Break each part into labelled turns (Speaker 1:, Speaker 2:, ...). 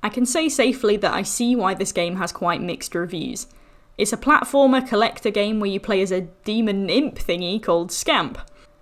Speaker 1: I can say safely that I see why this game has quite mixed reviews. It's a platformer collector game where you play as a demon imp thingy called Scamp.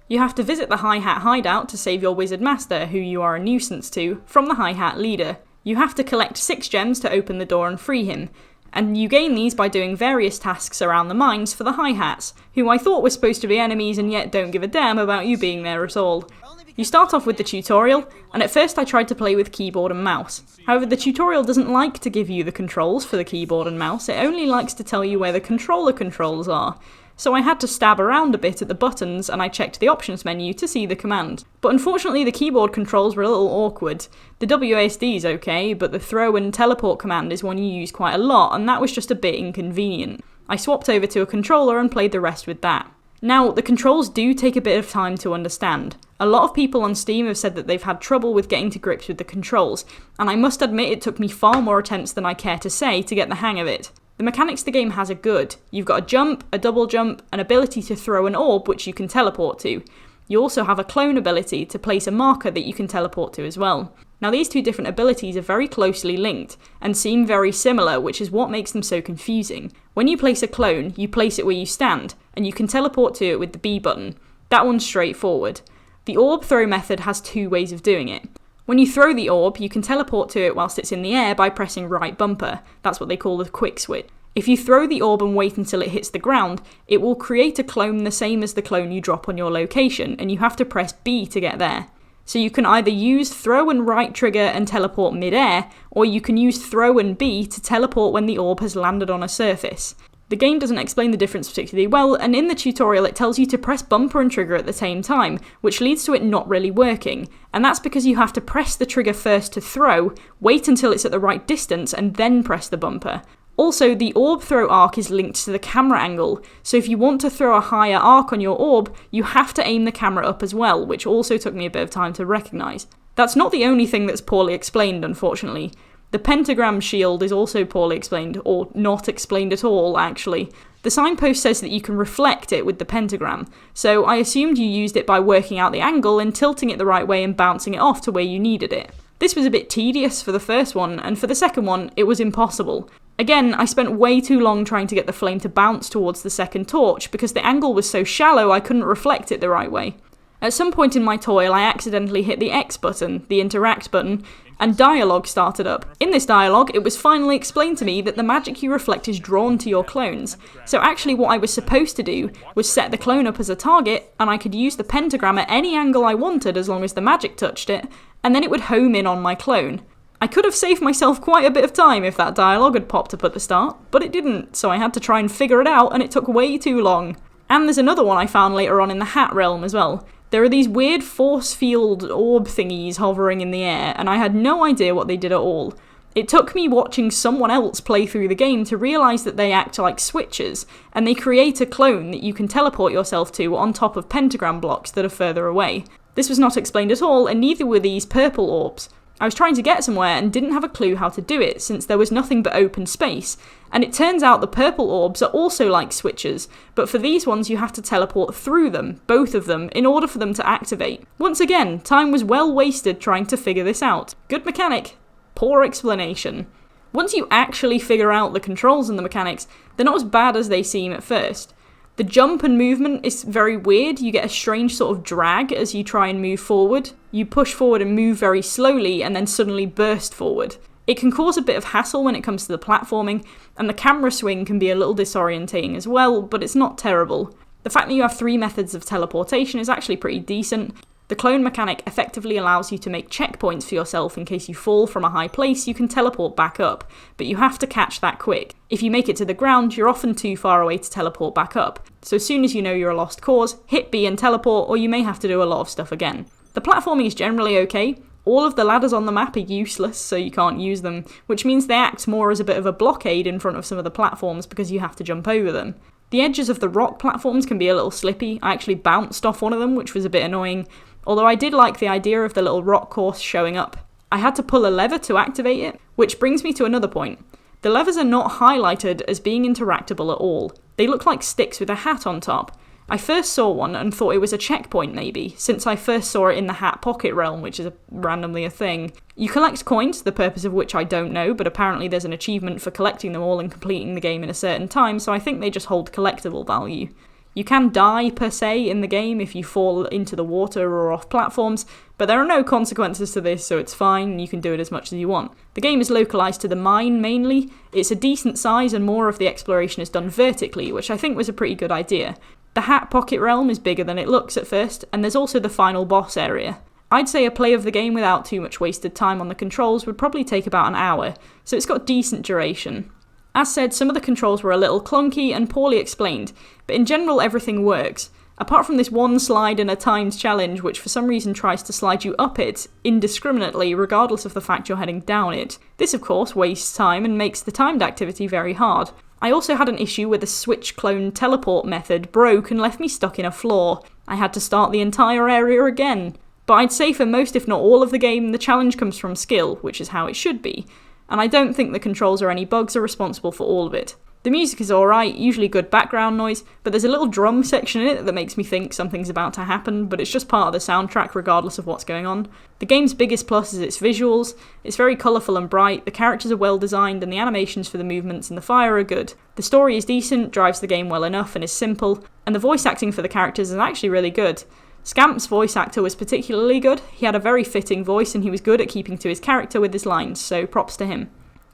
Speaker 1: You have to visit the hi-hat hideout to save your wizard master, who you are a nuisance to, from the hi-hat leader. You have to collect 6 gems to open the door and free him, and you gain these by doing various tasks around the mines for the hi-hats, who I thought were supposed to be enemies and yet don't give a damn about you being there at all. You start off with the tutorial, and at first I tried to play with keyboard and mouse. However, the tutorial doesn't like to give you the controls for the keyboard and mouse, it only likes to tell you where the controller controls are. So I had to stab around a bit at the buttons and I checked the options menu to see the command. But unfortunately the keyboard controls were a little awkward. The WASD is okay, but the throw and teleport command is one you use quite a lot, and that was just a bit inconvenient. I swapped over to a controller and played the rest with that. Now, the controls do take a bit of time to understand. A lot of people on Steam have said that they've had trouble with getting to grips with the controls, and I must admit it took me far more attempts than I care to say to get the hang of it. The mechanics the game has are good. You've got a jump, a double jump, an ability to throw an orb which you can teleport to. You also have a clone ability to place a marker that you can teleport to as well. Now these two different abilities are very closely linked and seem very similar, which is what makes them so confusing. When you place a clone, you place it where you stand, and you can teleport to it with the B button. That one's straightforward. The orb throw method has 2 ways of doing it. When you throw the orb, you can teleport to it whilst it's in the air by pressing right bumper. That's what they call the quick switch. If you throw the orb and wait until it hits the ground, it will create a clone the same as the clone you drop on your location, and you have to press B to get there. So you can either use throw and right trigger and teleport mid-air, or you can use throw and B to teleport when the orb has landed on a surface. The game doesn't explain the difference particularly well, and in the tutorial it tells you to press bumper and trigger at the same time, which leads to it not really working, and that's because you have to press the trigger first to throw, wait until it's at the right distance, and then press the bumper. Also, the orb throw arc is linked to the camera angle, so if you want to throw a higher arc on your orb, you have to aim the camera up as well, which also took me a bit of time to recognise. That's not the only thing that's poorly explained, unfortunately. The pentagram shield is also poorly explained, or not explained at all, actually. The signpost says that you can reflect it with the pentagram, so I assumed you used it by working out the angle and tilting it the right way and bouncing it off to where you needed it. This was a bit tedious for the first one, and for the second one, it was impossible. Again, I spent way too long trying to get the flame to bounce towards the second torch, because the angle was so shallow I couldn't reflect it the right way. At some point in my toil, I accidentally hit the X button, the interact button, and dialogue started up. In this dialogue, it was finally explained to me that the magic you reflect is drawn to your clones. So actually what I was supposed to do was set the clone up as a target, and I could use the pentagram at any angle I wanted as long as the magic touched it, and then it would home in on my clone. I could have saved myself quite a bit of time if that dialogue had popped up at the start, but it didn't, so I had to try and figure it out, and it took way too long. And there's another one I found later on in the hat realm as well. There are these weird force field orb thingies hovering in the air, and I had no idea what they did at all. It took me watching someone else play through the game to realise that they act like switches, and they create a clone that you can teleport yourself to on top of pentagram blocks that are further away. This was not explained at all, and neither were these purple orbs. I was trying to get somewhere and didn't have a clue how to do it, since there was nothing but open space, and it turns out the purple orbs are also like switches, but for these ones you have to teleport through them, both of them, in order for them to activate. Once again, time was well wasted trying to figure this out. Good mechanic, poor explanation. Once you actually figure out the controls and the mechanics, they're not as bad as they seem at first. The jump and movement is very weird. You get a strange sort of drag as you try and move forward. You push forward and move very slowly and then suddenly burst forward. It can cause a bit of hassle when it comes to the platforming, and the camera swing can be a little disorientating as well, but it's not terrible. The fact that you have 3 methods of teleportation is actually pretty decent. The clone mechanic effectively allows you to make checkpoints for yourself in case you fall from a high place. You can teleport back up, but you have to catch that quick. If you make it to the ground, you're often too far away to teleport back up, so as soon as you know you're a lost cause, hit B and teleport, or you may have to do a lot of stuff again. The platforming is generally okay. All of the ladders on the map are useless, so you can't use them, which means they act more as a bit of a blockade in front of some of the platforms because you have to jump over them. The edges of the rock platforms can be a little slippy. I actually bounced off one of them, which was a bit annoying, although I did like the idea of the little rock course showing up. I had to pull a lever to activate it, which brings me to another point. The levers are not highlighted as being interactable at all. They look like sticks with a hat on top. I first saw one and thought it was a checkpoint maybe, since I first saw it in the Hat Pocket realm, which is randomly a thing. You collect coins, the purpose of which I don't know, but apparently there's an achievement for collecting them all and completing the game in a certain time, so I think they just hold collectible value. You can die, per se, in the game if you fall into the water or off platforms, but there are no consequences to this, so it's fine, and you can do it as much as you want. The game is localised to the mine, mainly. It's a decent size, and more of the exploration is done vertically, which I think was a pretty good idea. The Hat Pocket realm is bigger than it looks at first, and there's also the final boss area. I'd say a play of the game without too much wasted time on the controls would probably take about an hour, so it's got decent duration. As said, some of the controls were a little clunky and poorly explained, but in general everything works. Apart from this one slide and a timed challenge which for some reason tries to slide you up it indiscriminately regardless of the fact you're heading down it. This of course wastes time and makes the timed activity very hard. I also had an issue where the switch clone teleport method broke and left me stuck in a floor. I had to start the entire area again. But I'd say for most if not all of the game the challenge comes from skill, which is how it should be. And I don't think the controls or any bugs are responsible for all of it. The music is alright, usually good background noise, but there's a little drum section in it that makes me think something's about to happen, but it's just part of the soundtrack regardless of what's going on. The game's biggest plus is its visuals. It's very colourful and bright, the characters are well designed, and the animations for the movements and the fire are good. The story is decent, drives the game well enough, and is simple, and the voice acting for the characters is actually really good. Scamp's voice actor was particularly good. He had a very fitting voice and he was good at keeping to his character with his lines, so props to him.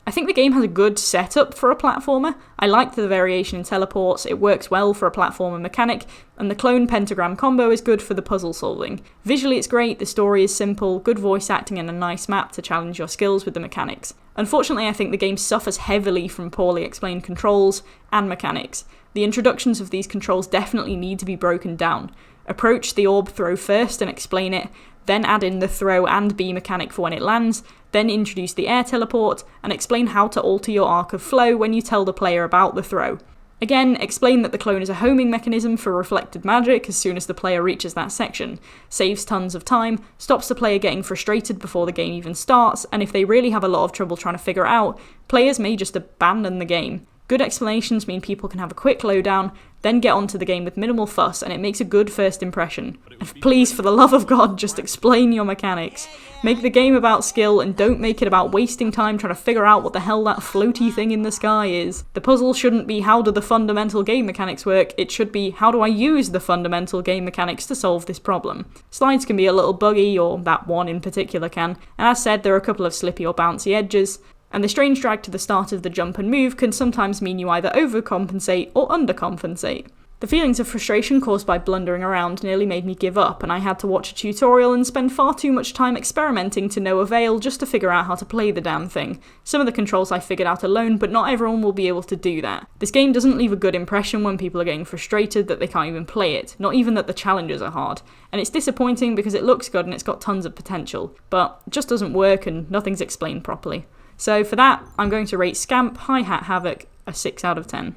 Speaker 1: I think the game has a good setup for a platformer. I liked the variation in teleports, it works well for a platformer mechanic, and the clone pentagram combo is good for the puzzle solving. Visually it's great, the story is simple, good voice acting and a nice map to challenge your skills with the mechanics. Unfortunately I think the game suffers heavily from poorly explained controls and mechanics. The introductions of these controls definitely need to be broken down. Approach the orb throw first and explain it, then add in the throw and B mechanic for when it lands, then introduce the air teleport, and explain how to alter your arc of flow when you tell the player about the throw. Again, explain that the clone is a homing mechanism for reflected magic as soon as the player reaches that section. Saves tons of time, stops the player getting frustrated before the game even starts, and if they really have a lot of trouble trying to figure it out, players may just abandon the game. Good explanations mean people can have a quick lowdown, then get onto the game with minimal fuss, and it makes a good first impression. And please, for the love of God, just explain your mechanics. Make the game about skill, and don't make it about wasting time trying to figure out what the hell that floaty thing in the sky is. The puzzle shouldn't be how do the fundamental game mechanics work, it should be how do I use the fundamental game mechanics to solve this problem. Slides can be a little buggy, or that one in particular can, and as said, there are a couple of slippy or bouncy edges. And the strange drag to the start of the jump and move can sometimes mean you either overcompensate or undercompensate. The feelings of frustration caused by blundering around nearly made me give up, and I had to watch a tutorial and spend far too much time experimenting to no avail just to figure out how to play the damn thing. Some of the controls I figured out alone, but not everyone will be able to do that. This game doesn't leave a good impression when people are getting frustrated that they can't even play it, not even that the challenges are hard. And it's disappointing because it looks good and it's got tons of potential, but it just doesn't work and nothing's explained properly. So for that, I'm going to rate Scamp Hi-Hat Havoc a 6 out of 10.